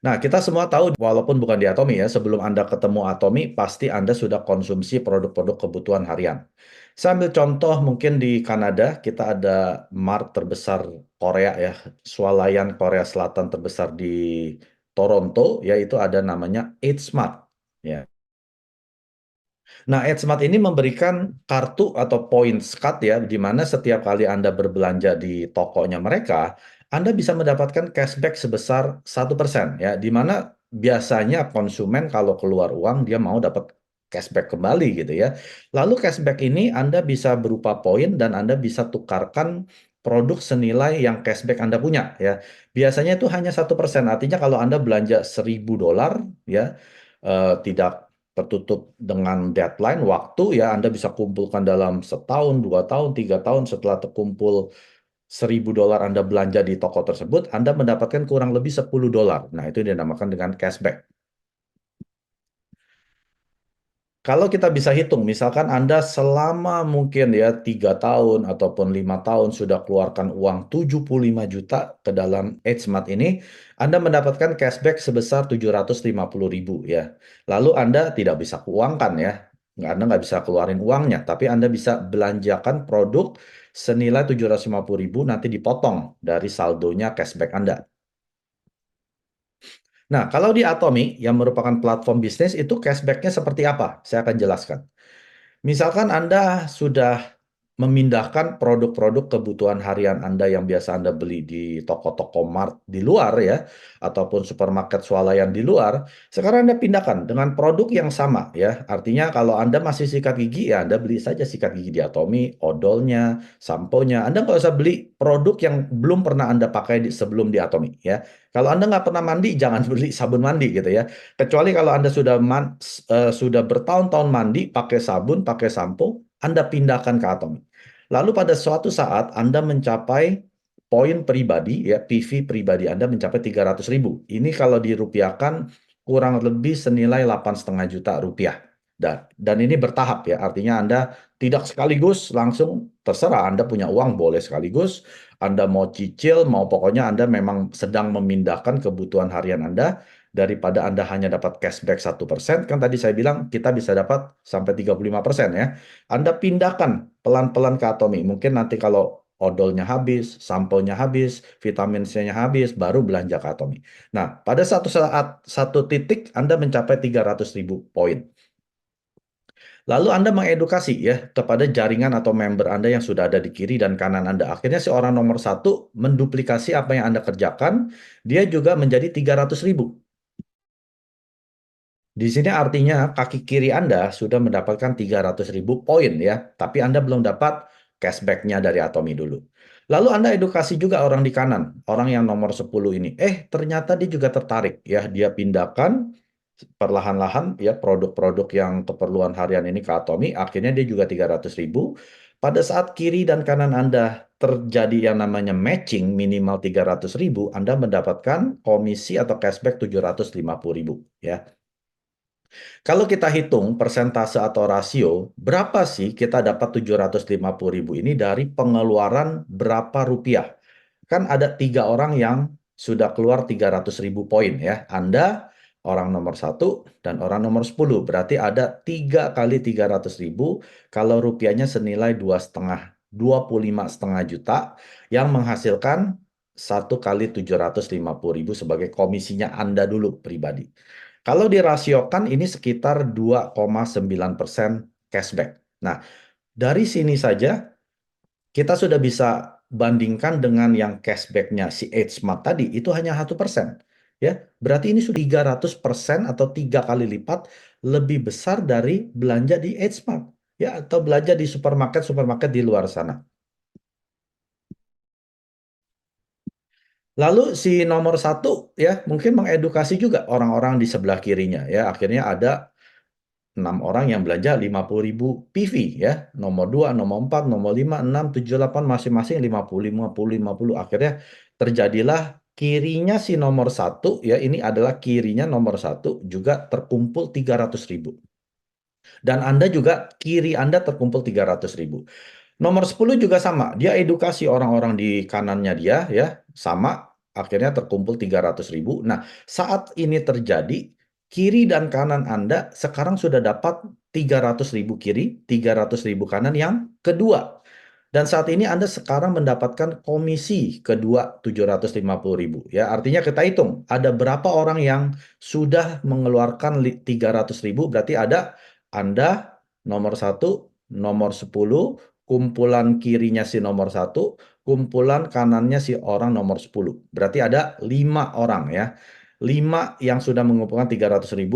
Nah, kita semua tahu walaupun bukan di Atomi ya, sebelum Anda ketemu Atomi, pasti Anda sudah konsumsi produk-produk kebutuhan harian. Saya ambil contoh mungkin di Kanada, kita ada mart terbesar Korea ya, swalayan Korea Selatan terbesar di Toronto, yaitu ada namanya Eat Smart. Ya. Nah, Edsmart ini memberikan kartu atau points card ya, di mana setiap kali Anda berbelanja di tokonya mereka, Anda bisa mendapatkan cashback sebesar 1%, ya, di mana biasanya konsumen kalau keluar uang dia mau dapat cashback kembali gitu ya. Lalu cashback ini Anda bisa berupa poin dan Anda bisa tukarkan produk senilai yang cashback Anda punya ya. Biasanya itu hanya 1%. Artinya kalau Anda belanja $1.000 ya, tidak tertutup dengan deadline waktu ya, Anda bisa kumpulkan dalam setahun, 2 tahun, 3 tahun. Setelah terkumpul $1.000 Anda belanja di toko tersebut, Anda mendapatkan kurang lebih $10. Nah, itu dinamakan dengan cashback. Kalau kita bisa hitung, misalkan Anda selama mungkin ya 3 tahun ataupun 5 tahun sudah keluarkan uang 75 juta ke dalam Smart ini, Anda mendapatkan cashback sebesar 750.000 ya. Lalu Anda tidak bisa keuangkan ya, Anda nggak bisa keluarin uangnya, tapi Anda bisa belanjakan produk senilai 750.000 nanti dipotong dari saldonya cashback Anda. Nah, kalau di Atomy yang merupakan platform bisnis itu cashbacknya seperti apa? Saya akan jelaskan. Misalkan Anda sudah memindahkan produk-produk kebutuhan harian Anda yang biasa Anda beli di toko-toko mart di luar ya, ataupun supermarket swalayan di luar, sekarang Anda pindahkan dengan produk yang sama ya. Artinya kalau Anda masih sikat gigi ya Anda beli saja sikat gigi di Atomy, odolnya, samponya. Anda nggak usah beli produk yang belum pernah Anda pakai sebelum di Atomy ya. Kalau Anda nggak pernah mandi, jangan beli sabun mandi gitu ya. Kecuali kalau Anda sudah bertahun-tahun mandi, pakai sabun, pakai sampo, Anda pindahkan ke Atomy. Lalu pada suatu saat Anda mencapai poin pribadi, ya PV pribadi Anda mencapai 300.000. Ini kalau dirupiahkan kurang lebih senilai 8,5 juta rupiah. Dan ini bertahap ya, artinya Anda tidak sekaligus langsung terserah Anda punya uang boleh sekaligus, Anda mau cicil, mau pokoknya Anda memang sedang memindahkan kebutuhan harian Anda daripada Anda hanya dapat cashback 1%, kan tadi saya bilang kita bisa dapat sampai 35% ya. Anda pindahkan pelan-pelan ke Atomy. Mungkin nanti kalau odolnya habis, samponya habis, vitamin C-nya habis, baru belanja ke Atomy. Nah, pada satu saat, satu titik Anda mencapai 300.000 poin. Lalu Anda mengedukasi ya kepada jaringan atau member Anda yang sudah ada di kiri dan kanan Anda. Akhirnya si orang nomor satu menduplikasi apa yang Anda kerjakan, dia juga menjadi 300.000. Di sini artinya kaki kiri Anda sudah mendapatkan 300.000 poin ya, tapi Anda belum dapat cashback-nya dari Atomy dulu. Lalu Anda edukasi juga orang di kanan, orang yang nomor 10 ini. Ternyata dia juga tertarik ya, dia pindahkan perlahan-lahan ya produk-produk yang keperluan harian ini ke Atomy, akhirnya dia juga 300.000. Pada saat kiri dan kanan Anda terjadi yang namanya matching minimal 300.000, Anda mendapatkan komisi atau cashback 750.000 ya. Kalau kita hitung persentase atau rasio, berapa sih kita dapat 750.000 ini dari pengeluaran berapa rupiah? Kan ada 3 orang yang sudah keluar 300.000 poin ya. Anda, orang nomor 1, dan orang nomor 10. Berarti ada 3 kali 300.000, kalau rupiahnya senilai 25,5 juta, yang menghasilkan 1 kali 750.000 sebagai komisinya Anda dulu pribadi. Kalau dirasiokan ini sekitar 2,9% cashback. Nah, dari sini saja kita sudah bisa bandingkan dengan yang cashback-nya si Smart tadi, itu hanya 1%. Ya, berarti ini sudah 300% atau 3 kali lipat lebih besar dari belanja di Smart. Ya, atau belanja di supermarket-supermarket di luar sana. Lalu si nomor satu ya mungkin mengedukasi juga orang-orang di sebelah kirinya ya. Akhirnya ada 6 orang yang belanja 50.000 PV ya. Nomor 2, nomor 4, nomor 5, 6, 7, 8 masing-masing 50, 50, 50. Akhirnya terjadilah kirinya si nomor satu ya. Ini adalah kirinya nomor satu juga terkumpul 300.000. Dan Anda juga kiri Anda terkumpul 300.000. Nomor 10 juga sama. Dia edukasi orang-orang di kanannya dia ya. Sama. akhirnya terkumpul 300.000. Nah, saat ini terjadi, kiri dan kanan Anda sekarang sudah dapat 300.000 kiri, 300.000 kanan yang kedua. Dan saat ini Anda sekarang mendapatkan komisi kedua 750.000. Ya, artinya kita hitung ada berapa orang yang sudah mengeluarkan 300.000, berarti ada Anda nomor 1, nomor 10, kumpulan kirinya si nomor 1, kumpulan kanannya si orang nomor 10. Berarti ada 5 orang ya. 5 yang sudah mengumpulkan 300.000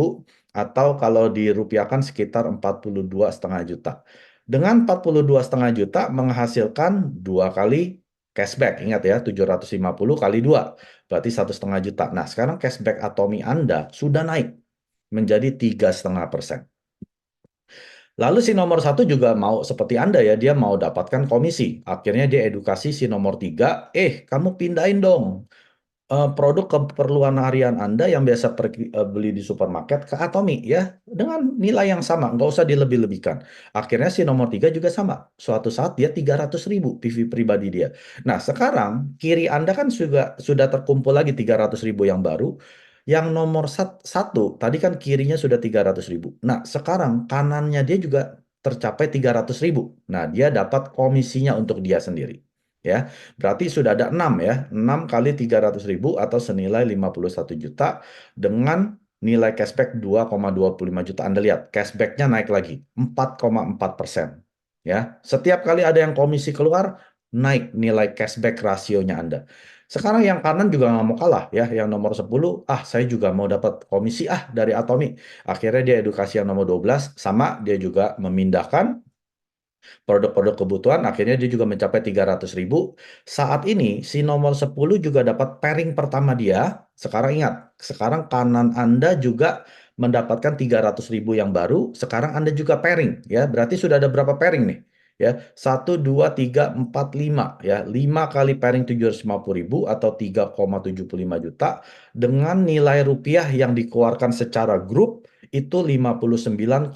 atau kalau dirupiahkan sekitar 42,5 juta. Dengan 42,5 juta menghasilkan 2 kali cashback. Ingat ya, 750 kali 2. Berarti 1,5 juta. Nah, sekarang cashback Atomi Anda sudah naik menjadi 3,5%. Lalu si nomor 1 juga mau seperti Anda ya, dia mau dapatkan komisi. Akhirnya dia edukasi si nomor 3, kamu pindahin dong produk keperluan harian Anda yang biasa beli di supermarket ke Atomi ya, dengan nilai yang sama, nggak usah dilebih-lebihkan. Akhirnya si nomor 3 juga sama. Suatu saat dia 300.000 PV pribadi dia. Nah, sekarang kiri Anda kan sudah terkumpul lagi 300.000 yang baru. Yang nomor 1 tadi kan kirinya sudah 300.000. Nah, sekarang kanannya dia juga tercapai 300.000. Nah, dia dapat komisinya untuk dia sendiri. Ya, berarti sudah ada 6 ya, 6 kali 300.000 atau senilai 51 juta dengan nilai cashback 2,25 juta. Anda lihat, cashbacknya naik lagi, 4,4%. Ya, setiap kali ada yang komisi keluar, naik nilai cashback rasionya Anda. Sekarang yang kanan juga nggak mau kalah ya, yang nomor 10, saya juga mau dapat komisi dari Atomi. Akhirnya dia edukasi yang nomor 12, sama dia juga memindahkan produk-produk kebutuhan, akhirnya dia juga mencapai 300.000. Saat ini si nomor 10 juga dapat pairing pertama dia. Sekarang ingat, sekarang kanan Anda juga mendapatkan 300.000 yang baru. Sekarang Anda juga pairing ya. Berarti sudah ada berapa pairing nih? Ya, 1, 2, 3, 4, 5 ya. 5 kali pairing 750.000 atau 3,75 juta dengan nilai rupiah yang dikeluarkan secara grup itu 59,5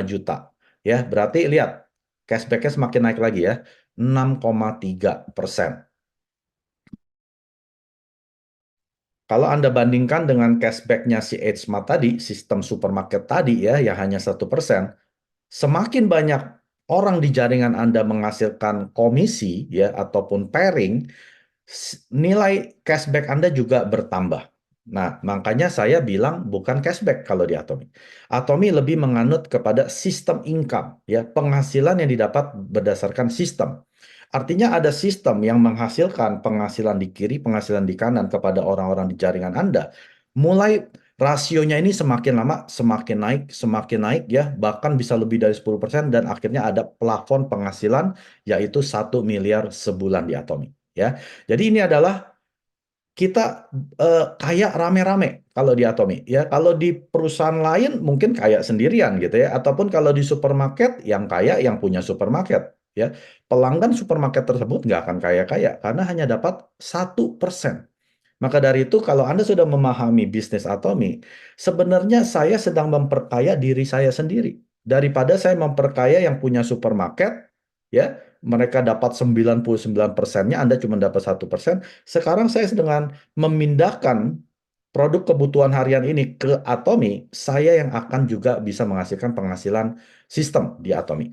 juta. Ya, berarti lihat cashback-nya semakin naik lagi ya, 6,3%. Kalau Anda bandingkan dengan cashback-nya si H-Mart tadi, sistem supermarket tadi ya, yang hanya 1%, semakin banyak orang di jaringan Anda menghasilkan komisi ya ataupun pairing, nilai cashback Anda juga bertambah. Nah, makanya saya bilang bukan cashback kalau di Atomi. Atomi lebih menganut kepada sistem income, ya, penghasilan yang didapat berdasarkan sistem. Artinya ada sistem yang menghasilkan penghasilan di kiri, penghasilan di kanan kepada orang-orang di jaringan Anda. Mulai rasionya ini semakin lama semakin naik ya, bahkan bisa lebih dari 10% dan akhirnya ada plafon penghasilan yaitu 1 miliar sebulan di Atomi. Ya, jadi ini adalah kita kaya rame-rame kalau di Atomi. Ya, kalau di perusahaan lain mungkin kaya sendirian gitu ya, ataupun kalau di supermarket yang kaya yang punya supermarket. Ya, pelanggan supermarket tersebut nggak akan kaya-kaya karena hanya dapat 1%. Maka dari itu kalau Anda sudah memahami bisnis Atomi, sebenarnya saya sedang memperkaya diri saya sendiri. Daripada saya memperkaya yang punya supermarket, ya, mereka dapat 99%-nya, Anda cuma dapat 1%. Sekarang saya sedang memindahkan produk kebutuhan harian ini ke Atomi, saya yang akan juga bisa menghasilkan penghasilan sistem di Atomi.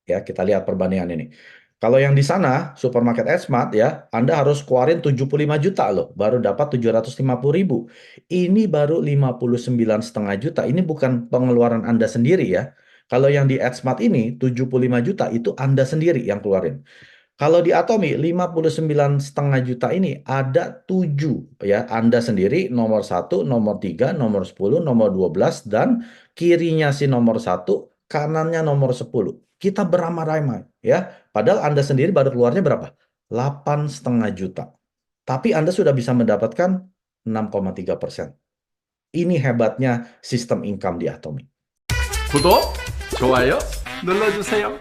Ya, kita lihat perbandingan ini. Kalau yang di sana, supermarket H-Mart ya, Anda harus keluarin 75 juta loh, baru dapat 750.000. Ini baru 59,5 juta. Ini bukan pengeluaran Anda sendiri ya. Kalau yang di H-Mart ini 75 juta itu Anda sendiri yang keluarin. Kalau di Atomi 59,5 juta ini ada 7 ya, Anda sendiri nomor 1, nomor 3, nomor 10, nomor 12 dan kirinya si nomor 1, kanannya nomor 10. Kita beramai-ramai ya. Padahal Anda sendiri baru keluarnya berapa? 8,5 juta. Tapi Anda sudah bisa mendapatkan 6,3%. Ini hebatnya sistem income di Atomi. 구독, 좋아요 눌러주세요.